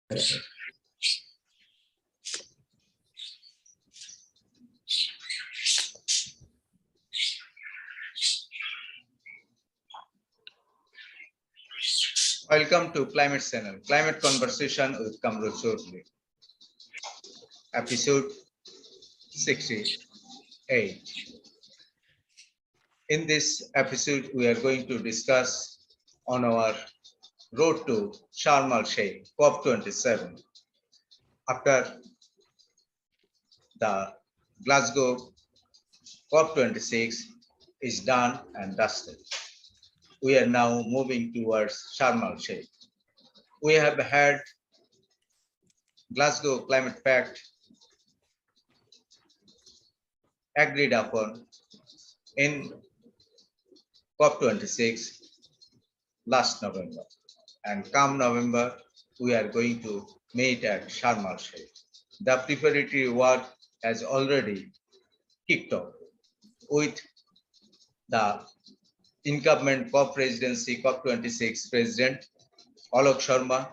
Welcome to Climate Channel, Climate Conversation with Kamru Chowdhury, episode 68. In this episode, we are going to discuss on our road to Sharm el-Sheikh COP27 after the Glasgow COP26 is done and dusted. We are now moving towards Sharm el-Sheikh. We have had Glasgow Climate Pact agreed upon in COP26 last November. And come November, we are going to meet at Sharm el-Sheikh. The preparatory work has already kicked off with the incumbent COP presidency, COP26 President Alok Sharma,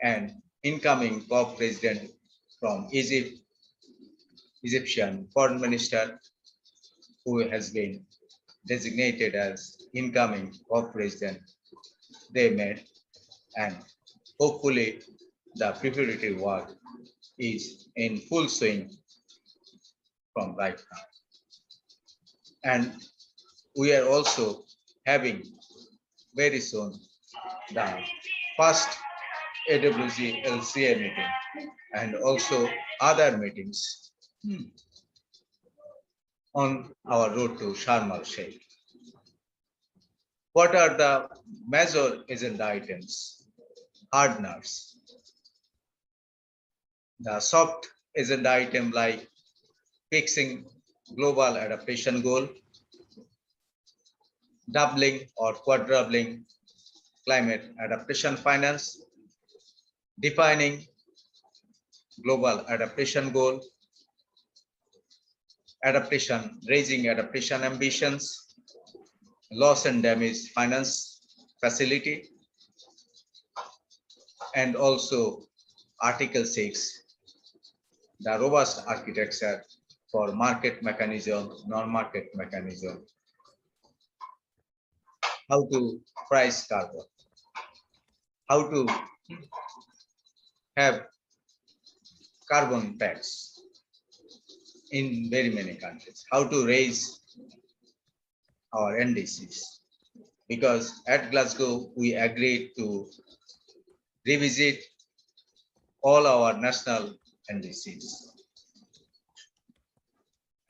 and incoming COP President from Egypt, Egyptian Foreign Minister, who has been designated as incoming COP President. They met, and hopefully the preparatory work is in full swing from right now. And we are also having very soon the first AWG LCA meeting and also other meetings on our road to Sharm el-Sheikh. What are the major agenda items? Hard nerves. The soft agenda item like fixing global adaptation goal, doubling or quadrupling climate adaptation finance, defining global adaptation goal, raising adaptation ambitions, loss and damage finance facility, and also Article 6, the robust architecture for market mechanism, non-market mechanism, how to price carbon, how to have carbon tax in very many countries, how to raise our NDCs. Because at Glasgow, we agreed to revisit all our national NDCs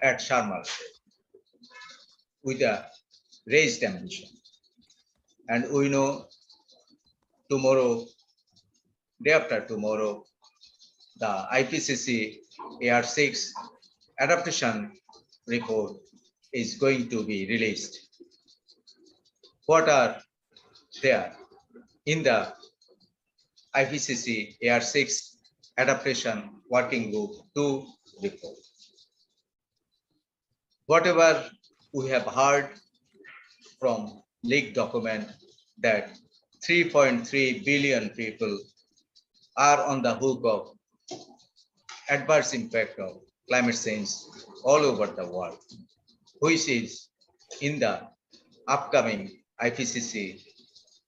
at Sharm el-Sheikh with a raised ambition. And we know tomorrow, day after tomorrow, the IPCC AR6 adaptation report is going to be released. What are there in the IPCC AR6 adaptation working group 2 report? Whatever we have heard from leaked document that 3.3 billion people are on the hook of adverse impact of climate change all over the world, which is in the upcoming IPCC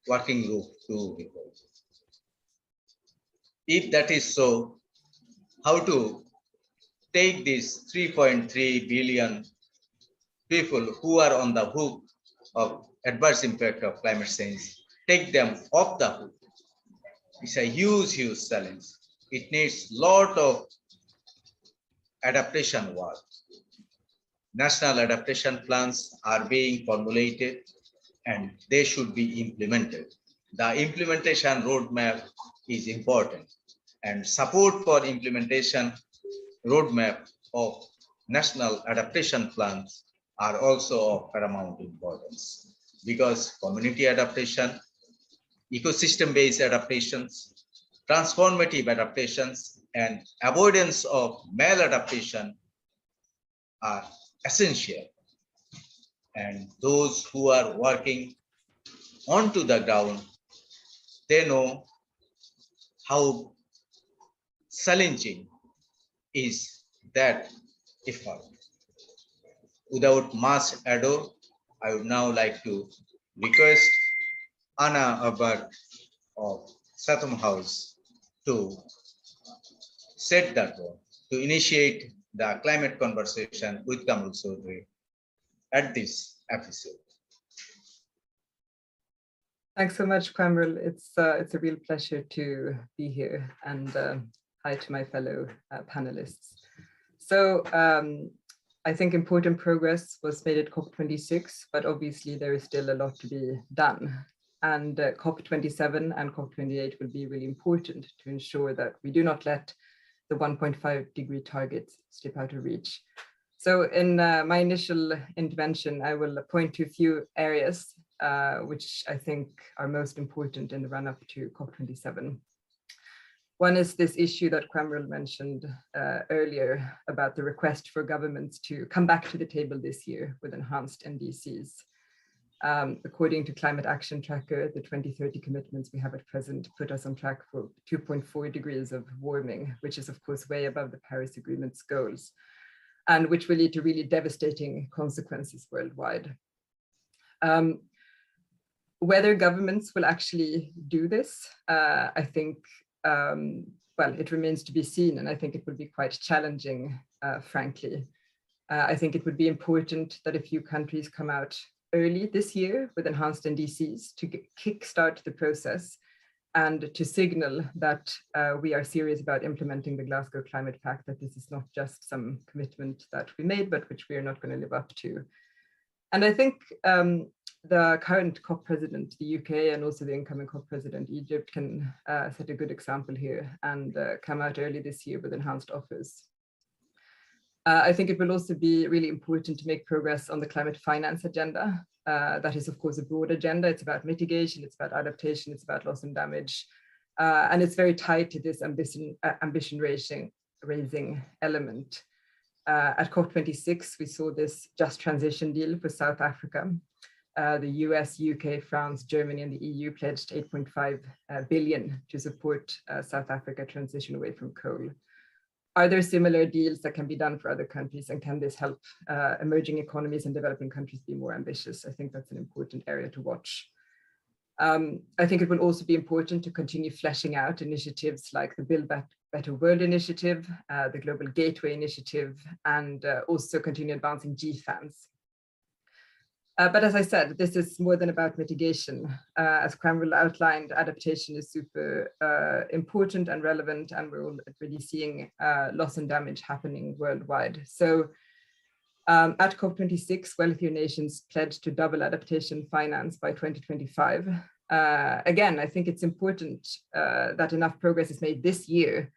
working group 2 report. If that is so, how to take these 3.3 billion people who are on the hook of adverse impact of climate change, take them off the hook? It's a huge challenge. It needs a lot of adaptation work. National adaptation plans are being formulated and they should be implemented. The implementation roadmap is important, and support for implementation roadmap of national adaptation plans are also of paramount importance, because community adaptation, ecosystem-based adaptations, transformative adaptations, and avoidance of maladaptation are essential. And those who are working onto the ground, they know how challenging is that effort. Without much ado, I would now like to request Anna Abad of Chatham House to set that one, to initiate the climate conversation with Kamrul Chaudhary at this episode. Thanks so much, Kamrul. It's a real pleasure to be here, and hi to my fellow panelists. So I think important progress was made at COP26, but obviously there is still a lot to be done. And COP27 and COP28 will be really important to ensure that we do not let the 1.5 degree targets slip out of reach. So in my initial intervention, I will point to a few areas which I think are most important in the run-up to COP27. One is this issue that Kamrul mentioned earlier about the request for governments to come back to the table this year with enhanced NDCs. According to Climate Action Tracker, the 2030 commitments we have at present put us on track for 2.4 degrees of warming, which is of course way above the Paris Agreement's goals, and which will lead to really devastating consequences worldwide. Whether governments will actually do this, I think, well, it remains to be seen, and I think it would be quite challenging, frankly. I think it would be important that a few countries come out early this year with enhanced NDCs to kickstart the process and to signal that we are serious about implementing the Glasgow Climate Pact, that this is not just some commitment that we made, but which we are not going to live up to. And I think the current COP president, the UK, and also the incoming COP president, Egypt, can set a good example here and come out early this year with enhanced offers. I think it will also be really important to make progress on the climate finance agenda. That is, of course, a broad agenda. It's about mitigation, it's about adaptation, it's about loss and damage. And it's very tied to this ambition raising element. At COP26, we saw this just transition deal for South Africa. The US, UK, France, Germany, and the EU pledged 8.5 billion to support South Africa transition away from coal. Are there similar deals that can be done for other countries, and can this help emerging economies and developing countries be more ambitious? I think that's an important area to watch. I think it will also be important to continue fleshing out initiatives like the Build Back Better World Initiative, the Global Gateway Initiative, and also continue advancing GFANs. But as I said, this is more than about mitigation. As Kamrul outlined, adaptation is super important and relevant, and we're already seeing loss and damage happening worldwide. So at COP26, wealthier nations pledged to double adaptation finance by 2025. Again, I think it's important that enough progress is made this year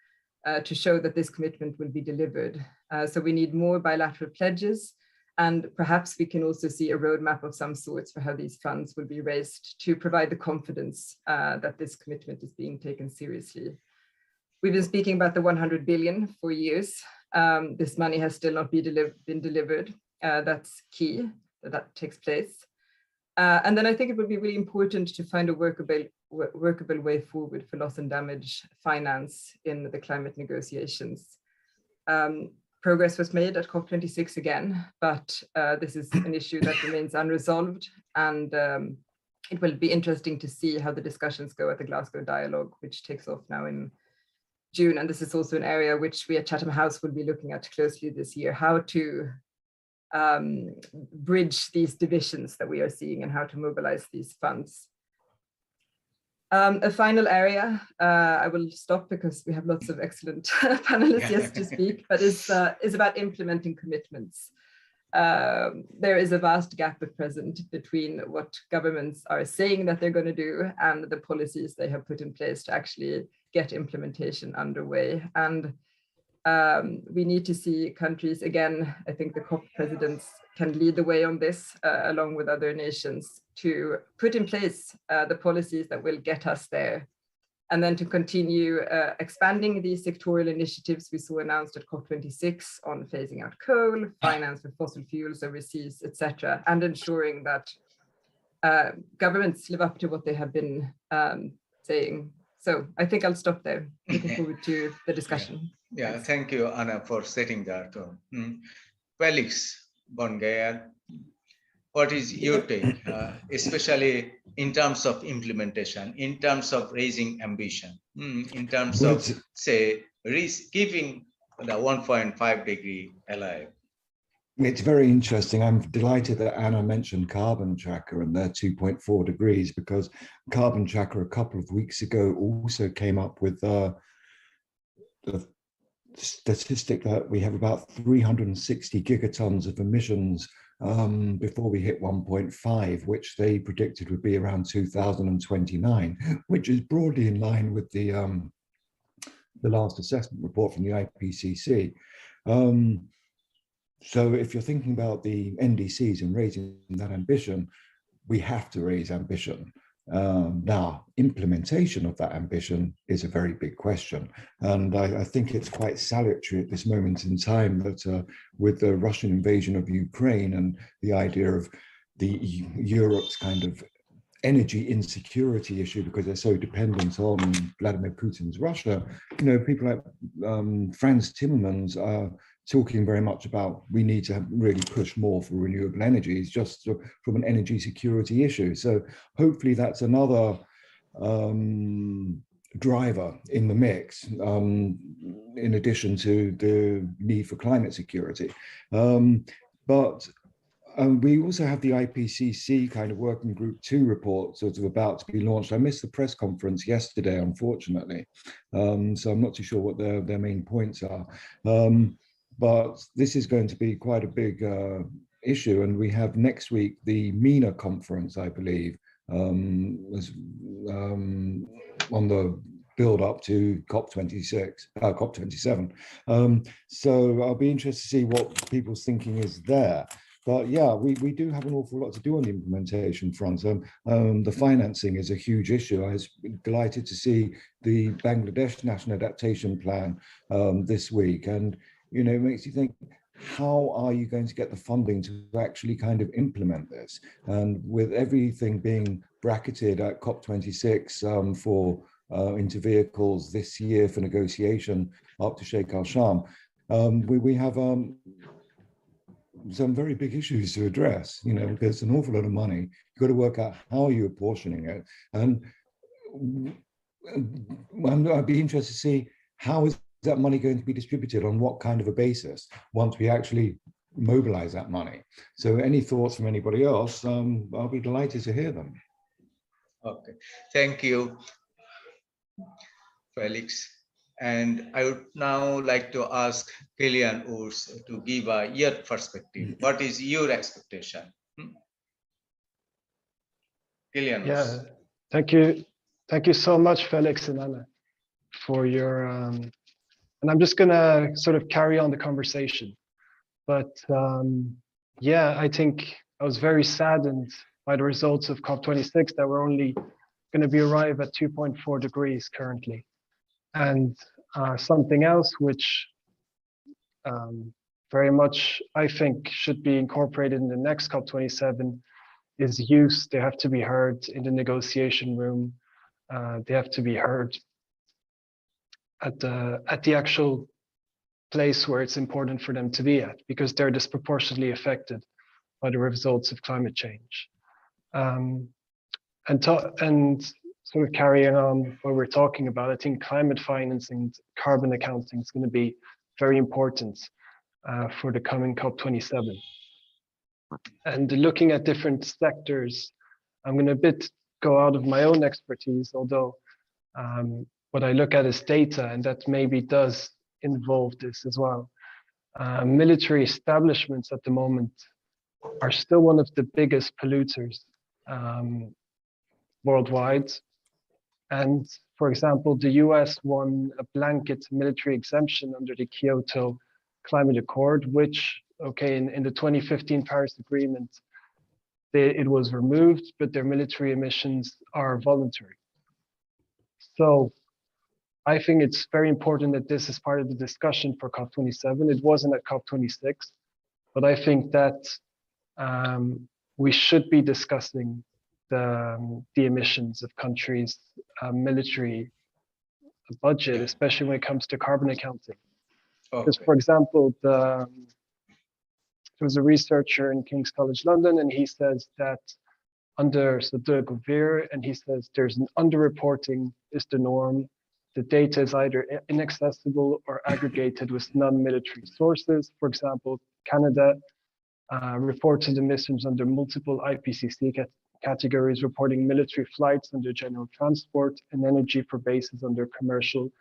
to show that this commitment will be delivered. So we need more bilateral pledges, and perhaps we can also see a roadmap of some sorts for how these funds will be raised to provide the confidence that this commitment is being taken seriously. We've been speaking about the 100 billion for years. This money has still not been delivered. That's key that takes place. And then I think it would be really important to find a workable way forward for loss and damage finance in the climate negotiations. Progress was made at COP26 again, but this is an issue that remains unresolved, and it will be interesting to see how the discussions go at the Glasgow Dialogue, which takes off now in June. And this is also an area which we at Chatham House will be looking at closely this year, how to bridge these divisions that we are seeing and how to mobilize these funds. A final area, I will stop because we have lots of excellent panelists yes to speak, but is about implementing commitments. There is a vast gap at present between what governments are saying that they're going to do and the policies they have put in place to actually get implementation underway. And we need to see countries, again, I think the COP presidents can lead the way on this, along with other nations, to put in place the policies that will get us there. And then to continue expanding these sectoral initiatives we saw announced at COP26 on phasing out coal, finance for fossil fuels overseas, etc., and ensuring that governments live up to what they have been saying So I think I'll stop there. Looking forward to the discussion. Yeah, Thanks. thank you, Anna, for setting that tone. Felix Bongayer, what is your take, especially in terms of implementation, in terms of raising ambition, in terms Well, of, say, keeping the 1.5 degree alive? it's very interesting. I'm delighted that Anna mentioned Carbon Tracker and their 2.4 degrees, because Carbon Tracker a couple of weeks ago also came up with the statistic that we have about 360 gigatons of emissions before we hit 1.5, which they predicted would be around 2029, which is broadly in line with the last assessment report from the IPCC. So if you're thinking about the NDCs and raising that ambition, we have to raise ambition. Now, implementation of that ambition is a very big question. And I think it's quite salutary at this moment in time that with the Russian invasion of Ukraine and the idea of Europe's kind of energy insecurity issue, because they're so dependent on Vladimir Putin's Russia, people like Franz Timmermans are talking very much about we need to really push more for renewable energies, just from an energy security issue. So hopefully that's another driver in the mix, in addition to the need for climate security. But we also have the IPCC kind of working group 2 report sort of about to be launched. I missed the press conference yesterday, unfortunately. So I'm not too sure what their main points are. But this is going to be quite a big issue. And we have next week the MENA conference, I believe, on the build up to COP27. So I'll be interested to see what people's thinking is there. But yeah, we do have an awful lot to do on the implementation front. The financing is a huge issue. I was delighted to see the Bangladesh National Adaptation Plan this week. And it makes you think, how are you going to get the funding to actually kind of implement this? And with everything being bracketed at COP26 for into vehicles this year for negotiation up to Sheikh Al-Sham, we have some very big issues to address. There's an awful lot of money. You've got to work out how you're apportioning it. And I'd be interested to see how is that money going to be distributed, on what kind of a basis, once we actually mobilize that money. So any thoughts from anybody else, I'll be delighted to hear them. Okay, thank you, Felix. And I would now like to ask Kilian Urs to give your perspective. What is your expectation? Kilian Urs. Yeah, thank you. Thank you so much, Felix and Anna, for your, and I'm just gonna sort of carry on the conversation. But yeah, I think I was very saddened by the results of COP26 that we're only gonna be arrived at 2.4 degrees currently. And something else which very much I think should be incorporated in the next COP27 is youth. They have to be heard in the negotiation room. They have to be heard at the actual place where it's important for them to be at, because they're disproportionately affected by the results of climate change. And sort of carrying on what we're talking about, I think climate financing, carbon accounting is going to be very important for the coming COP27. And looking at different sectors, I'm going to go out of my own expertise, although what I look at is data, and that maybe does involve this as well. Military establishments at the moment are still one of the biggest polluters worldwide. And for example, the US won a blanket military exemption under the Kyoto Climate Accord, which, okay, in the 2015 Paris Agreement, it was removed, but their military emissions are voluntary. So I think it's very important that this is part of the discussion for COP27. It wasn't at COP26, but I think that we should be discussing the emissions of countries' military budget, Yeah. especially when it comes to carbon accounting. Okay. Because, for example, there was a researcher in King's College London, and he says that under Doug Veer, and he says there's an underreporting is the norm. The data is either inaccessible or aggregated with non-military sources. For example, Canada reported emissions under multiple IPCC categories, reporting military flights under general transport and energy for bases under commercial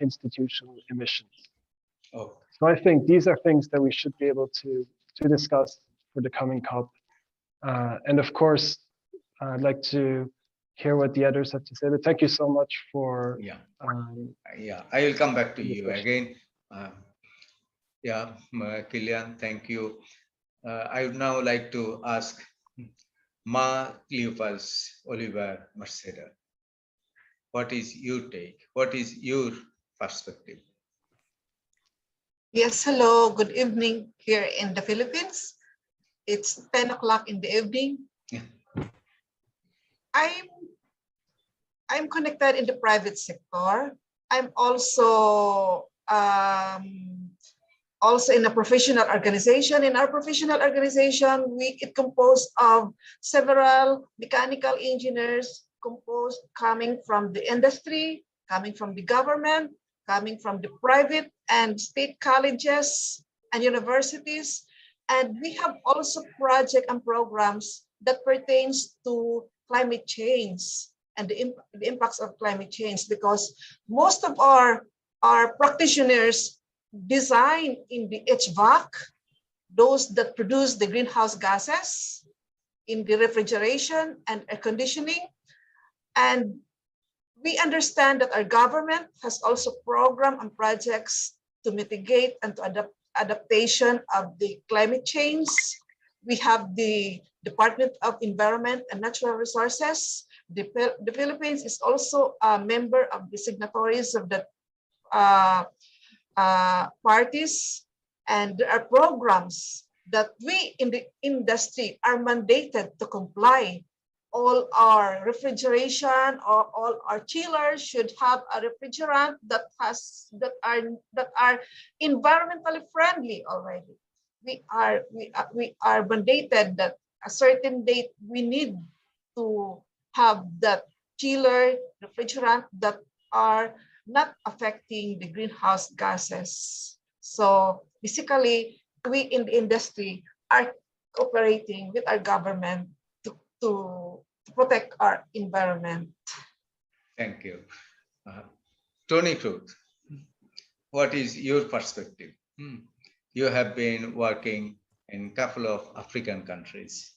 institutional emissions. Okay. So I think these are things that we should be able to discuss for the coming COP. And of course, I'd like to hear what the others have to say, but thank you so much for Yeah. I will come back to you discussion. again. Kilian, thank you. I would now like to ask Ma Cleophas Oliver Merceda. What is your take? What is your perspective? Yes, hello, good evening here in the Philippines. It's 10 o'clock in the evening. Yeah. I'm connected in the private sector. I'm also in a professional organization. In our professional organization, it composed of several mechanical engineers coming from the industry, coming from the government, coming from the private and state colleges and universities. And we have also projects and programs that pertains to climate change and the impacts of climate change, because most of our practitioners design in the HVAC, those that produce the greenhouse gases, in the refrigeration and air conditioning. And we understand that our government has also programs and projects to mitigate and to adaptation of the climate change. We have the Department of Environment and Natural Resources. The Philippines is also a member of the signatories of the parties, and there are programs that we in the industry are mandated to comply. All our refrigeration or all our chillers should have a refrigerant that are environmentally friendly already. We are mandated that a certain date we need to have that chiller refrigerant that are not affecting the greenhouse gases. So basically, we in the industry are cooperating with our government to protect our environment. Thank you. Tony Cruz, what is your perspective? You have been working in a couple of African countries.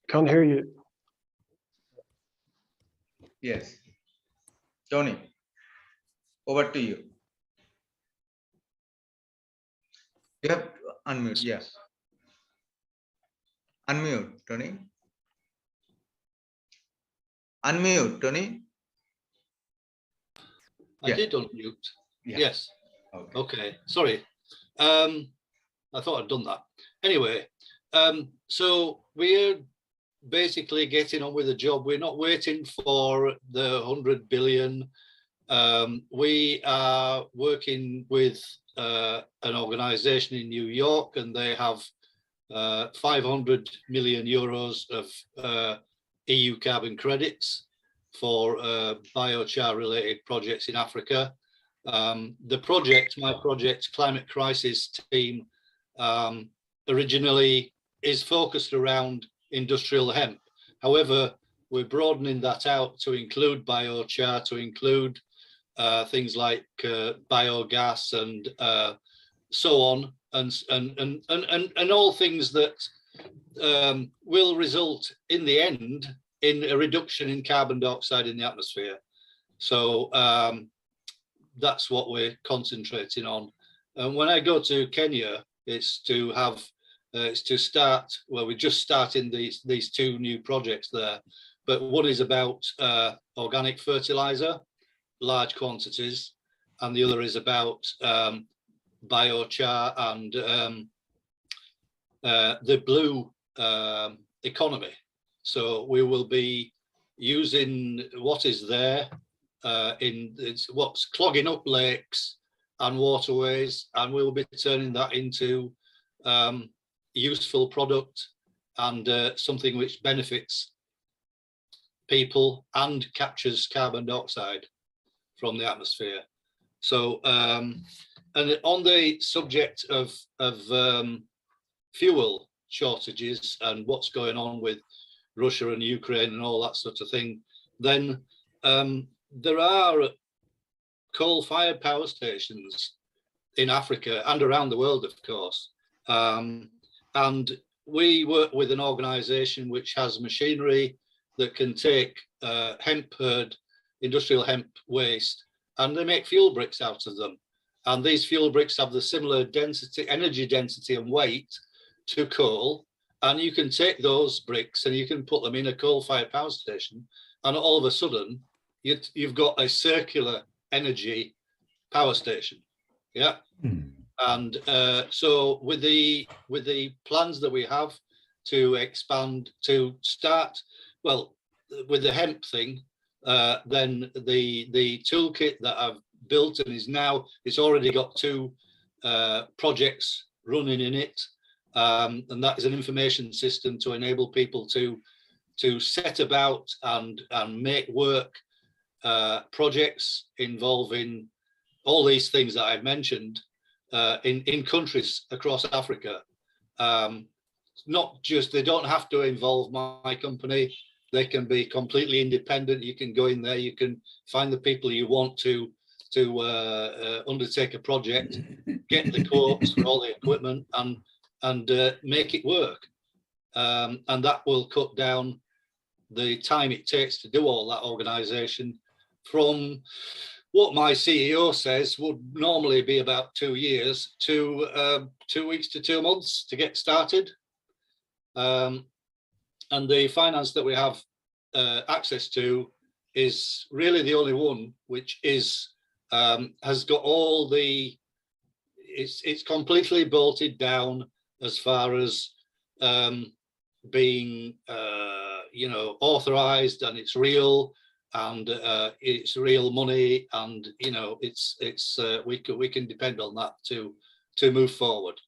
Can't hear you. Yes. Tony, over to you. You have to unmute, yes. Unmute, Tony. Unmute, Tony. I did unmute. Yeah. Yes. Okay. Sorry. I thought I'd done that. Anyway, so we're basically getting on with the job. We're not waiting for the 100 billion. We are working with an organization in New York, and they have 500 million euros of EU carbon credits for biochar related projects in Africa. The project, my project, Climate Crisis Team, originally is focused around industrial hemp. However, we're broadening that out to include biochar, to include things like biogas and so on, and all things that will result in the end in a reduction in carbon dioxide in the atmosphere. So that's what we're concentrating on. And when I go to Kenya, it's to have it's to start. Well, we're just starting these two new projects there, but one is about organic fertilizer, large quantities, and the other is about biochar and the blue economy. So we will be using what is there it's what's clogging up lakes and waterways, and we'll be turning that into useful product and something which benefits people and captures carbon dioxide from the atmosphere. So, and on the subject of fuel shortages and what's going on with Russia and Ukraine and all that sort of thing, then there are coal-fired power stations in Africa and around the world, of course. And we work with an organization which has machinery that can take industrial hemp waste, and they make fuel bricks out of them. And these fuel bricks have the similar density, energy density and weight to coal. And you can take those bricks and you can put them in a coal-fired power station, and all of a sudden you've got a circular energy power station. Yeah. And so with the plans that we have to expand, to start, well, with the hemp thing, then the toolkit that I've built and it's already got 2 projects running in it, and that is an information system to enable people to set about and make work projects involving all these things that I've mentioned in countries across Africa. Not just, they don't have to involve my company. They can be completely independent. You can go in there, you can find the people you want to undertake a project, get the quotes for all the equipment, and make it work. And that will cut down the time it takes to do all that organization from what my CEO says would normally be about 2 years to 2 weeks to 2 months to get started. And the finance that we have access to is really the only one which is has got all the, it's completely bolted down as far as being authorized, and it's real, and it's real money, and we can depend on that to move forward.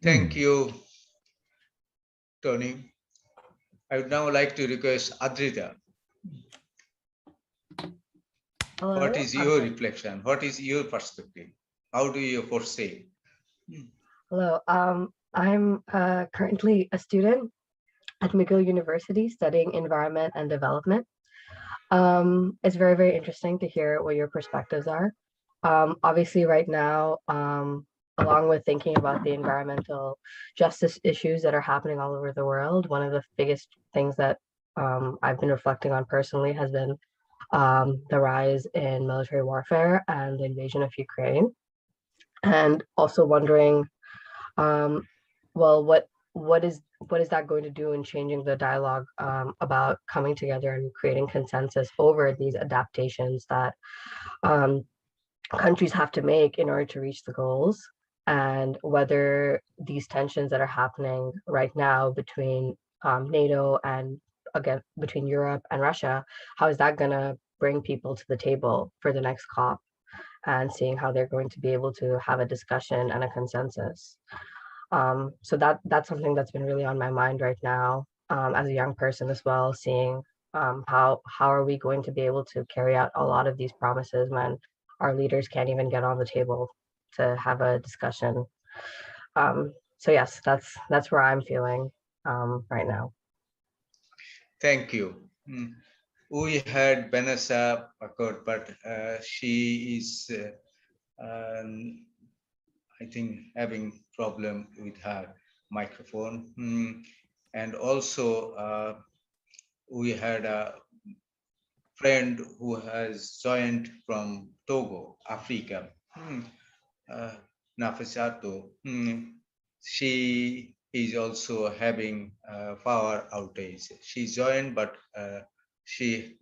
Thank you, Tony. I would now like to request Adrita. Hello. What is your reflection? What is your perspective? How do you foresee? Hello. I'm currently a student at McGill University studying environment and development. It's very, very interesting to hear what your perspectives are. Obviously, right now, along with thinking about the environmental justice issues that are happening all over the world, one of the biggest things that I've been reflecting on personally has been the rise in military warfare and the invasion of Ukraine. And also wondering, well, what is that going to do in changing the dialogue about coming together and creating consensus over these adaptations that countries have to make in order to reach the goals, and whether these tensions that are happening right now between NATO and again between Europe and Russia, how is that going to bring people to the table for the next COP, and seeing how they're going to be able to have a discussion and a consensus. So that's something that's been really on my mind right now as a young person as well, seeing how are we going to be able to carry out a lot of these promises when our leaders can't even get on the table to have a discussion. So yes, that's where I'm feeling right now. Thank you. We had Vanessa Packard, but she is, I think, having problem with her microphone. And also, we had a friend who has joined from Togo, Africa, Nafisato. She is also having power outage. She joined, but she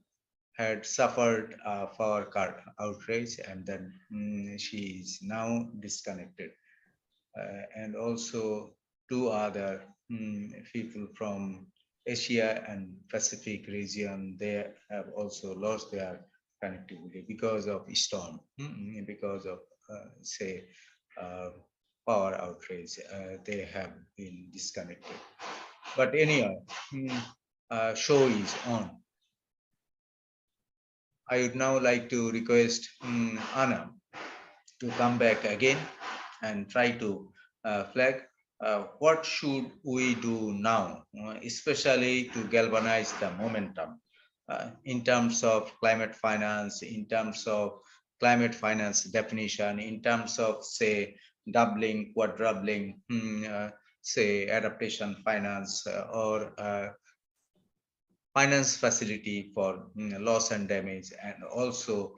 had suffered a power cut outage, and then she is now disconnected. And also 2 other people from Asia and Pacific region, they have also lost their connectivity because of storm, because of say power outrage. They have been disconnected. But anyhow, show is on. I would now like to request Anna to come back again and try to flag what should we do now, especially to galvanize the momentum in terms of climate finance, in terms of climate finance definition, in terms of, say, doubling, quadrupling, say, adaptation finance or finance facility for loss and damage, and also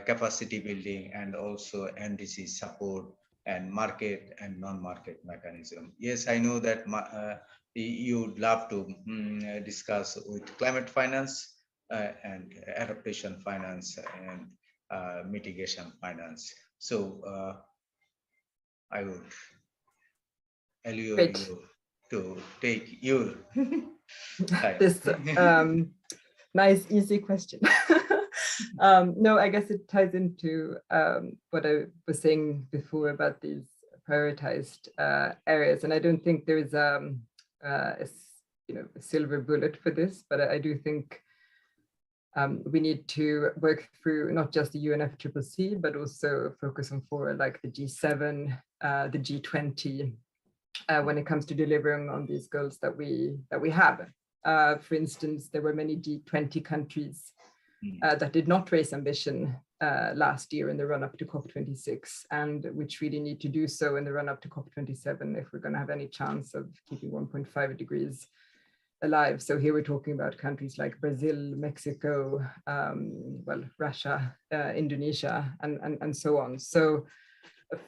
capacity building, and also NDC support and market and non-market mechanism. Yes, I know that you'd love to discuss with climate finance and adaptation finance and mitigation finance. So I would allure you to take your this nice, easy question. No, I guess it ties into what I was saying before about these prioritized areas, and I don't think there is a silver bullet for this, but I do think we need to work through not just the UNFCCC, but also focus on fora like the G7, the G20, when it comes to delivering on these goals that we have. For instance, there were many G20 countries that did not raise ambition last year in the run-up to COP26, and which really need to do so in the run-up to COP27 if we're going to have any chance of keeping 1.5 degrees alive. So here we're talking about countries like Brazil, Mexico, Russia, Indonesia, and so on. So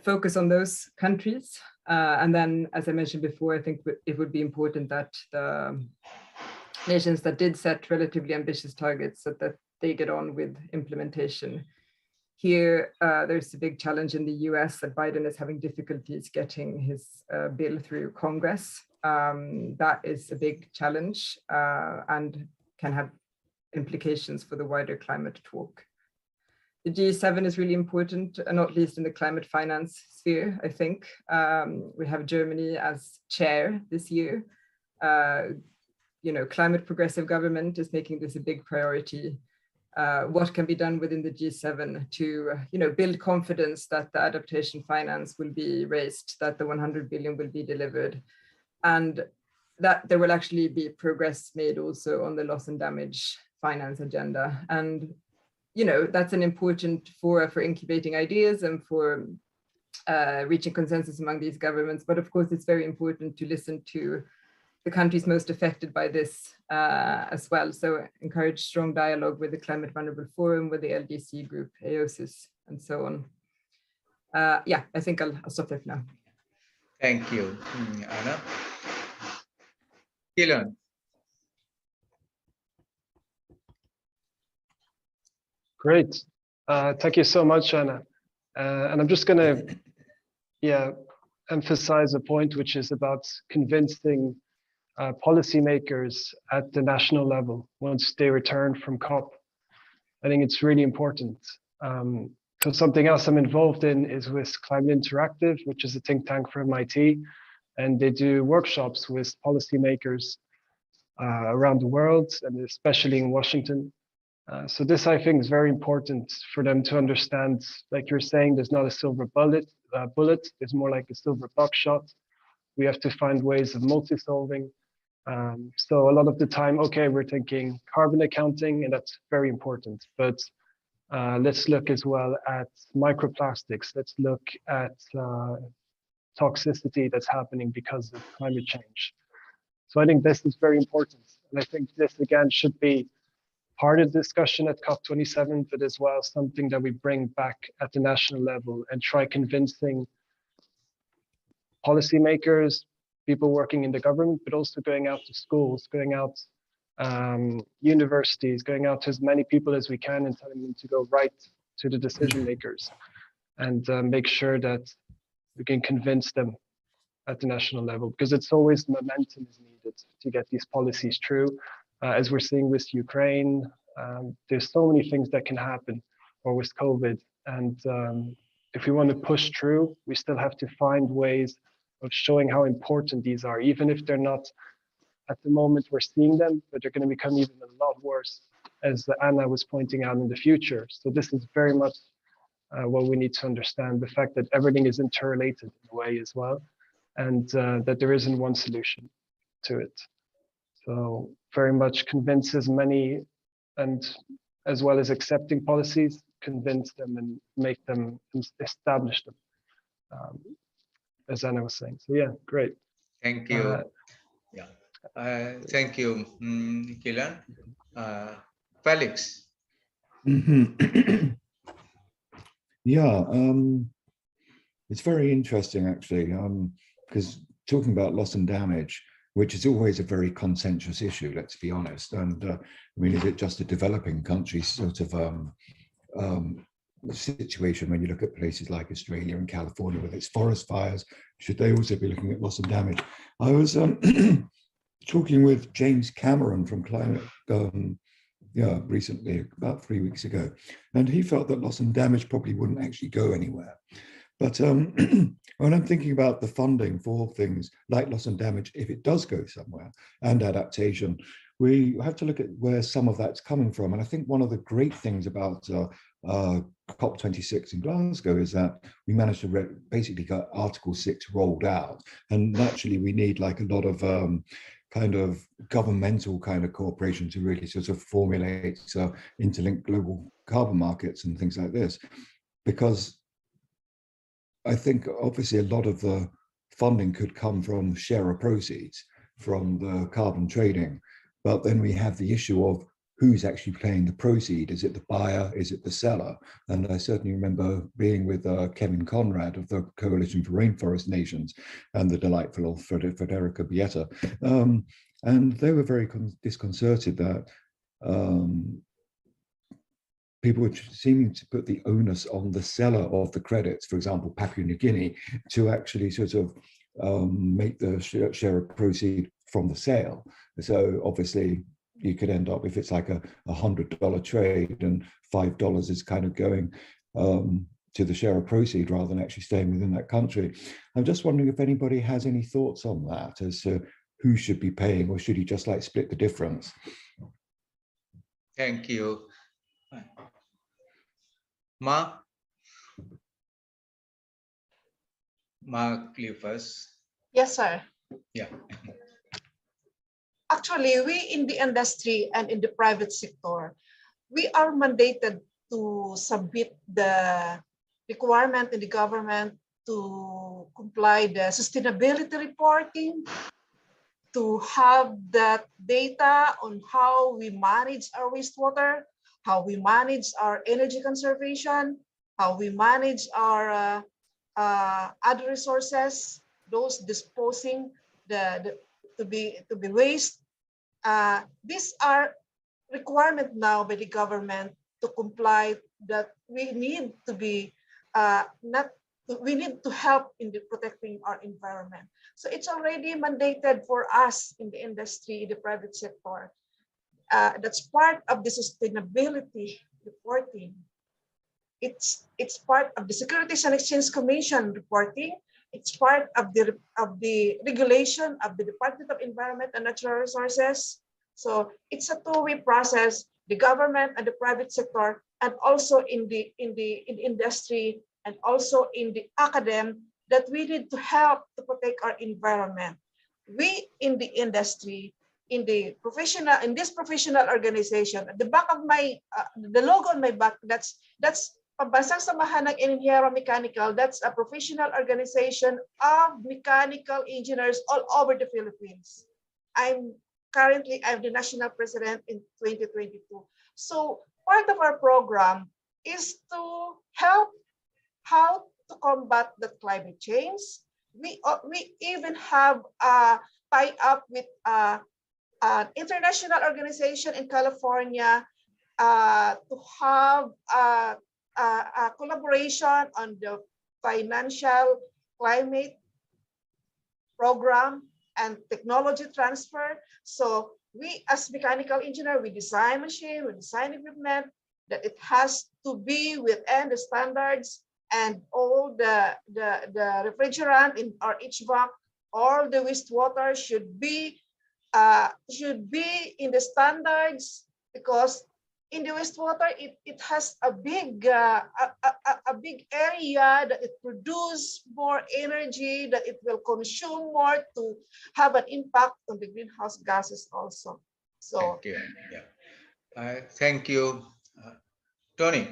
focus on those countries. And then, as I mentioned before, I think it would be important that the nations that did set relatively ambitious targets, so that they get on with implementation. Here, there's a big challenge in the US that Biden is having difficulties getting his bill through Congress. That is a big challenge and can have implications for the wider climate talk. The G7 is really important, not least in the climate finance sphere, I think. We have Germany as chair this year. Climate progressive government is making this a big priority. What can be done within the G7 to build confidence that the adaptation finance will be raised, that the 100 billion will be delivered, and that there will actually be progress made also on the loss and damage finance agenda. And that's an important fora for incubating ideas and for reaching consensus among these governments. But of course, it's very important to listen to the countries most affected by this as well. So encourage strong dialogue with the Climate Vulnerable Forum, with the LDC group, AOSIS, and so on. I think I'll stop there for now. Thank you, Anna. Kilan. Great. Thank you so much, Anna. And I'm just going to emphasize a point which is about convincing policymakers at the national level once they return from COP. I think it's really important. So something else I'm involved in is with Climate Interactive, which is a think tank for MIT, and they do workshops with policymakers around the world, and especially in Washington. So this, I think, is very important for them to understand. Like you're saying, there's not a silver bullet. There's more like a silver buckshot. We have to find ways of multi-solving. So a lot of the time, okay, we're thinking carbon accounting, and that's very important. But let's look as well at microplastics. Let's look at toxicity that's happening because of climate change. So I think this is very important. And I think this, again, should be part of the discussion at COP27, but as well something that we bring back at the national level and try convincing policymakers, people working in the government, but also going out to schools, going out universities, going out to as many people as we can and telling them to go right to the decision makers and make sure that we can convince them at the national level, because it's always momentum is needed to get these policies through. As we're seeing with Ukraine, there's so many things that can happen, or with COVID. And if we want to push through, we still have to find ways of showing how important these are, even if they're not at the moment we're seeing them, but they're going to become even a lot worse, as Anna was pointing out, in the future. So this is very much what we need to understand, the fact that everything is interrelated in a way as well, and that there isn't one solution to it. So very much convince as many, and as well as accepting policies, convince them and make them, establish them, as Anna was saying. So yeah, great. Thank you. Thank you, Kilan. Felix. Mhm. Yeah, it's very interesting actually, because talking about loss and damage, which is always a very contentious issue, let's be honest. And I mean, is it just a developing country sort of situation when you look at places like Australia and California with its forest fires? Should they also be looking at loss and damage? I was talking with James Cameron from Climate recently, about 3 weeks ago, and he felt that loss and damage probably wouldn't actually go anywhere. But when I'm thinking about the funding for things like loss and damage, if it does go somewhere, and adaptation, we have to look at where some of that's coming from. And I think one of the great things about COP26 in Glasgow is that we managed to basically get Article 6 rolled out. And naturally, we need like a lot of kind of governmental kind of cooperation to really sort of formulate interlinked global carbon markets and things like this. Because I think obviously a lot of the funding could come from share of proceeds from the carbon trading, but then we have the issue of who's actually paying the proceed. Is it the buyer? Is it the seller? And I certainly remember being with Kevin Conrad of the Coalition for Rainforest Nations and the delightful Federica Bieta. And they were very disconcerted that people were seeming to put the onus on the seller of the credits, for example, Papua New Guinea, to actually sort of make the share of proceed from the sale. So obviously you could end up, if it's like a $100 trade and $5 is kind of going to the share of proceed rather than actually staying within that country. I'm just wondering if anybody has any thoughts on that as to who should be paying, or should you just like split the difference? Thank you. Mark Cliffus. Yes, sir. Yeah. Actually, we in the industry and in the private sector, we are mandated to submit the requirement in the government to comply the sustainability reporting, to have that data on how we manage our wastewater, how we manage our energy conservation, how we manage our other resources, those disposing to be waste. These are requirements now by the government to comply, that we need to be we need to help in the protecting our environment. So it's already mandated for us in the industry, in the private sector. That's part of the sustainability reporting. It's part of the Securities and Exchange Commission reporting. It's part of the regulation of the Department of Environment and Natural Resources. So it's a two-way process: the government and the private sector, and also in the industry, and also in the academy, that we need to help to protect our environment. We in the industry, in this professional organization, at the back of my the logo on my back, that's Pambansang Samahan ng Inhinyero Mechanical. That's a professional organization of mechanical engineers all over the Philippines. I'm the national president in 2022. So part of our program is to help how to combat the climate change. We even have a tie-up with an international organization in California to have a collaboration on the financial climate program and technology transfer. So we as mechanical engineer, we design machine, we design equipment, that it has to be within the standards, and all the refrigerant in our HVAC, all the wastewater should be in the standards, because in the wastewater, it has a big area that it produces more energy, that it will consume more to have an impact on the greenhouse gases also. So Thank you. Yeah. Thank you. Tony.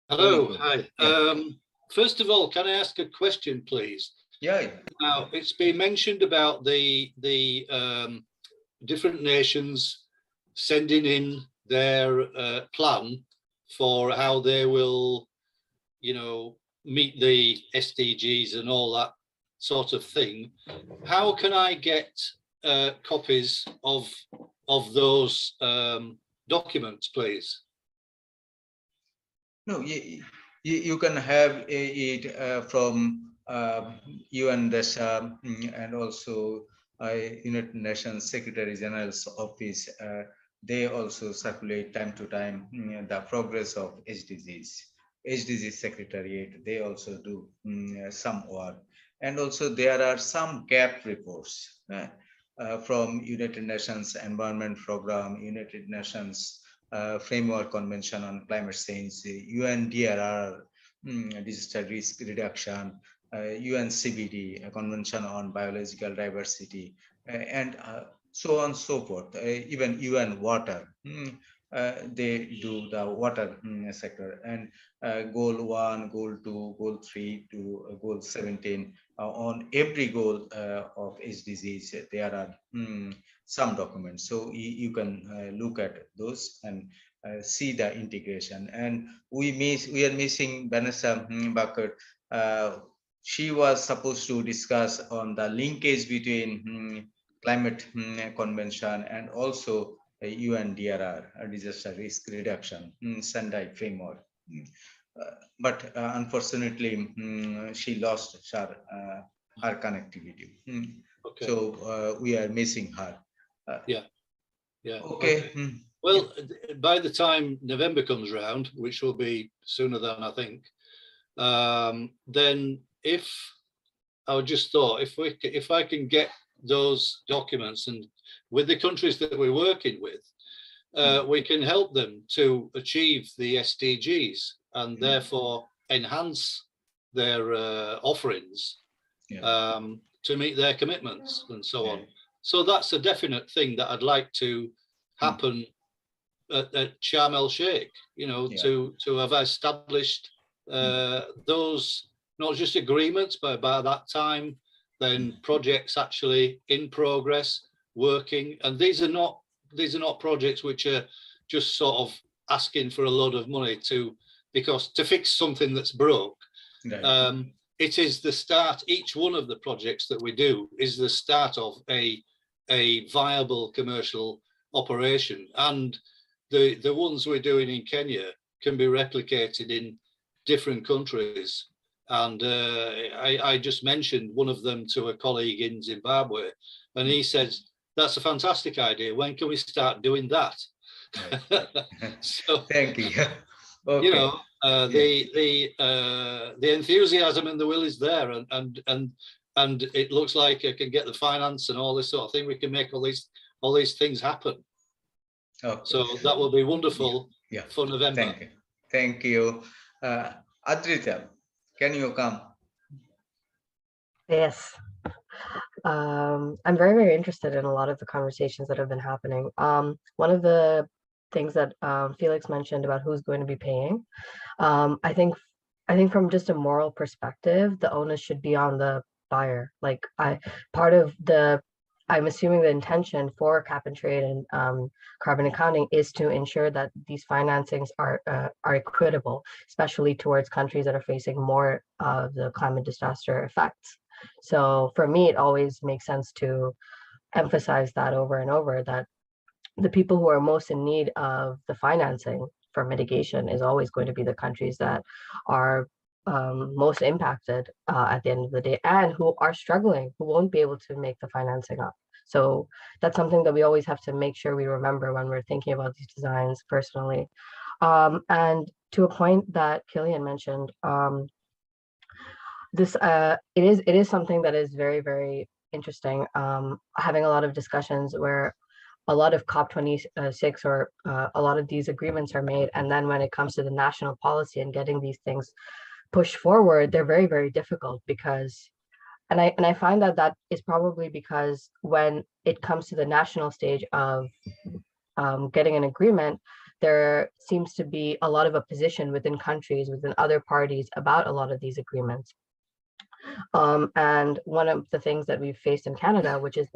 Hello, Tony. hi. Yeah. First of all, can I ask a question, please? Yeah. Now, it's been mentioned about the different nations sending in their plan for how they will, meet the SDGs and all that sort of thing. How can I get copies of those documents, please? No, you can have it from UN and also United Nations Secretary General's office. They also circulate time to time the progress of SDGs. SDG Secretariat, they also do some work. And also there are some gap reports from United Nations Environment Program, United Nations Framework Convention on Climate Change, UNDRR, Disaster Risk Reduction, UNCBD, a Convention on Biological Diversity, and so on and so forth. Even UN Water, they do the water sector, and Goal 1, Goal 2, Goal 3 to Goal 17. On every goal of SDGs, there are some documents. So you can look at those and see the integration. And we are missing Vanessa Bucket. She was supposed to discuss on the linkage between climate convention and also UNDRR, disaster risk reduction, Sendai framework. But unfortunately, she lost her connectivity. Okay. So we are missing her. Yeah. Okay. Well, by the time November comes around, which will be sooner than I think, then if I just thought, if I can get those documents, and with the countries that we're working with, we can help them to achieve the SDGs and therefore enhance their offerings to meet their commitments and so on. So that's a definite thing that I'd like to happen at Sharm el Sheikh, to have established those, not just agreements, but by that time, then projects actually in progress, working. And these are not projects which are just sort of asking for a load of money to fix something that's broke. Right. It is the start. Each one of the projects that we do is the start of a viable commercial operation, and the ones we're doing in Kenya can be replicated in different countries. And I just mentioned one of them to a colleague in Zimbabwe, and he says, "That's a fantastic idea. When can we start doing that?" Right. So thank you. Okay. The enthusiasm and the will is there, and it looks like I can get the finance and all this sort of thing. We can make all these things happen. Okay. So that will be wonderful for November. Thank you. Adrita, can you come? Yes. I'm very, very interested in a lot of the conversations that have been happening. One of the things that Felix mentioned about who's going to be paying, I think from just a moral perspective, the onus should be on the buyer. Like I'm assuming the intention for cap and trade and carbon accounting is to ensure that these financings are equitable, especially towards countries that are facing more of the climate disaster effects. So for me, it always makes sense to emphasize that over and over, that the people who are most in need of the financing for mitigation is always going to be the countries that are most impacted at the end of the day, and who are struggling, who won't be able to make the financing up. So that's something that we always have to make sure we remember when we're thinking about these designs personally. And to a point that Killian mentioned, this it is something that is very, very interesting. Having a lot of discussions where a lot of COP26 or a lot of these agreements are made, and then when it comes to the national policy and getting these things pushed forward, they're very, very difficult because, and I find that that is probably because when it comes to the national stage of getting an agreement, there seems to be a lot of opposition within countries, within other parties about a lot of these agreements. And one of the things that we've faced in Canada, which is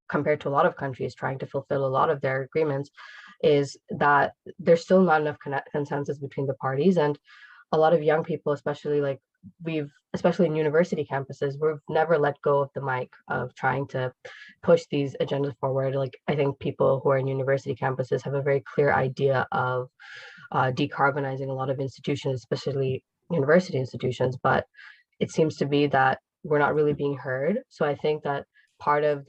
compared to a lot of countries trying to fulfill a lot of their agreements, is that there's still not enough consensus between the parties. And a lot of young people, especially especially in university campuses, we've never let go of the mic of trying to push these agendas forward. Like, I think people who are in university campuses have a very clear idea of decarbonizing a lot of institutions, especially university institutions, but it seems to be that we're not really being heard. So I think that part of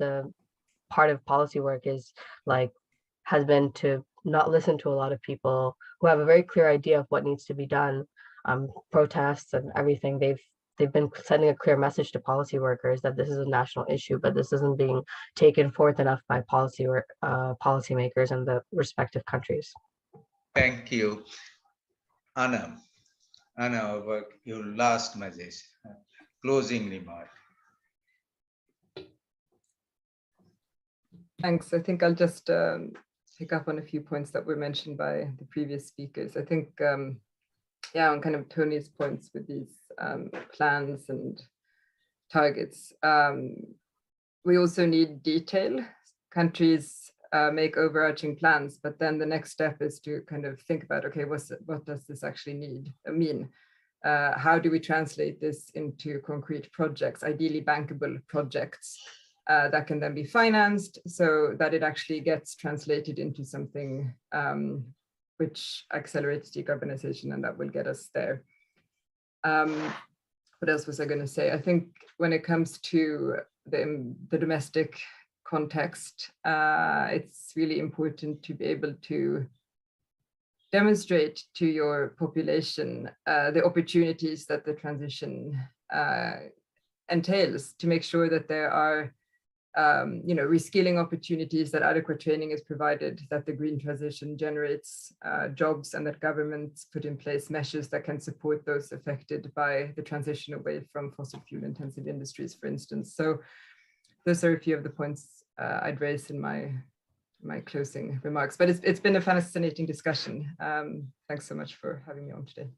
policy work has been to not listen to a lot of people who have a very clear idea of what needs to be done. Protests and everything, they've been sending a clear message to policy workers that this is a national issue, but this isn't being taken forth enough by policymakers in the respective countries. Thank you. Anna, about your last message, closing remark. Thanks. I think I'll just pick up on a few points that were mentioned by the previous speakers. I think, yeah, on kind of Tony's points with these plans and targets, we also need detail. Countries make overarching plans, but then the next step is to kind of think about, okay, what does this actually mean? How do we translate this into concrete projects, ideally bankable projects that can then be financed so that it actually gets translated into something which accelerates decarbonization, and that will get us there. What else was I going to say? I think when it comes to the domestic context, it's really important to be able to demonstrate to your population the opportunities that the transition entails, to make sure that there are reskilling opportunities, that adequate training is provided, that the green transition generates jobs, and that governments put in place measures that can support those affected by the transition away from fossil fuel intensive industries, for instance. So those are a few of the points I'd raise in my closing remarks, but it's been a fascinating discussion. Thanks so much for having me on today.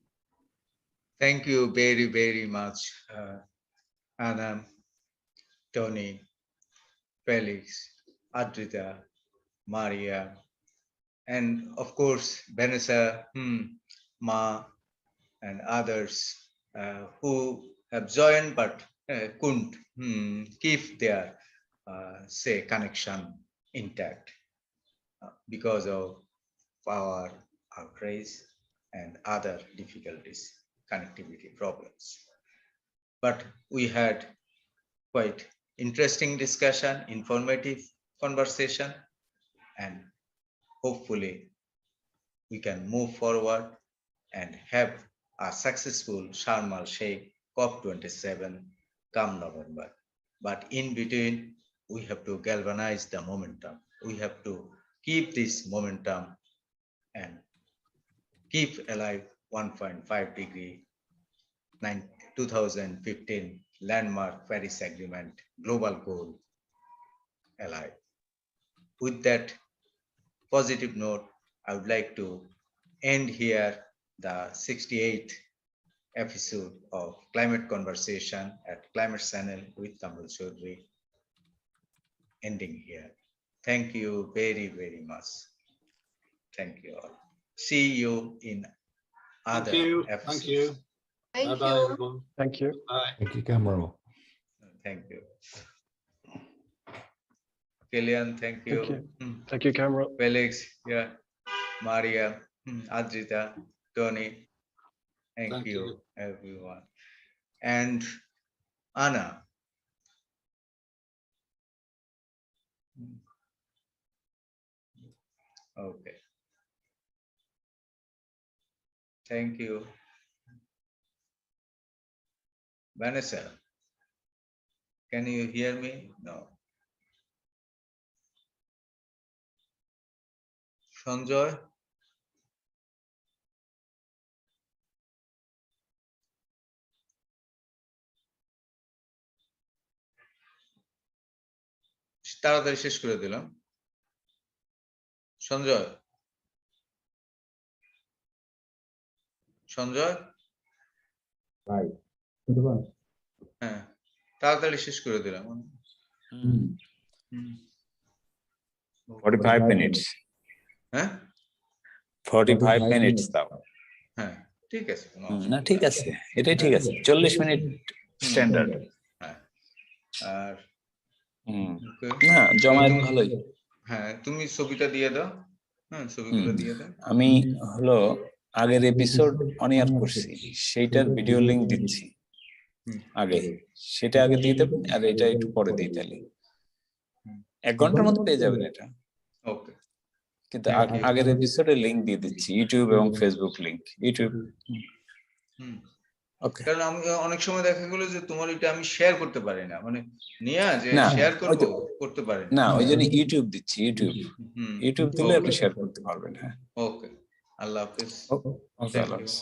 Thank you very, very much, Anna, Tony, Felix, Adrita, Maria, and of course, Vanessa, Ma, and others who have joined but couldn't keep their, connection intact because of power outrage and other difficulties, connectivity problems. But we had quite interesting discussion, informative conversation, and hopefully we can move forward and have a successful Sharm el-Sheikh COP27 come November. But in between, we have to galvanize the momentum. We have to keep this momentum and keep alive 1.5 degree 2015 landmark Paris Agreement global goal alive. With that positive note, I would like to end here the 68th episode of Climate Conversation at Climate Channel with Kamal Chaudhary, ending here. Thank you very, very much. Thank you all. See you in other episodes. Thank you. Thank Bye-bye, you. everyone. Thank you. Bye. Thank you, Kamal. Thank you. Killian, thank you. Thank you, Cameron. Felix, yeah, Maria, Adrita, Tony, Thank you, everyone. And Anna. Okay. Thank you. Vanessa, can you hear me? No. Sanjoy? তাড়াতাড়ি শেষ করে দিলাম। সঞ্জয়, সঞ্জয়, হ্যাঁ, তাড়াতাড়ি শেষ করে দিলাম। 45 minutes. হ্যাঁ, 45 minutes দাও। হ্যাঁ, ঠিক আছে। না ঠিক আছে, এটাই ঠিক আছে। 40 মিনিট স্ট্যান্ডার্ড। হ্যাঁ, আর না জমায়েত ভালোই। হ্যাঁ, তুমি ছবিটা দিয়ে দাও। হ্যাঁ, ছবিগুলো দিয়ে দাও। আমি হলো আগের এপিসোড অন এয়ার করছি, সেইটার ভিডিও লিংক দিচ্ছি আগে, সেটা আগে দিয়ে দেবেন আর এটা একটু পরে দিয়ে তাহলে 1 ঘন্টার মধ্যে পেয়ে যাবেন এটা। ওকে, কিন্তু আগের এপিসোডে লিংক দিয়ে দিচ্ছি, ইউটিউব এবং ফেসবুক লিংক। ইউটিউব ওকে। কারণ আমি অনেক সময় দেখা গেল যে তোমার এটা আমি শেয়ার করতে পারি না, মানে নিয়ে যে না, শেয়ার করব করতে পারি না, ওই জন্য ইউটিউব দিচ্ছি। ইউটিউব দিলে আপনি শেয়ার করতে পারবেন। হ্যাঁ, ওকে, আল্লাহ হাফেজ। ওকে, আল্লাহ হাফেজ।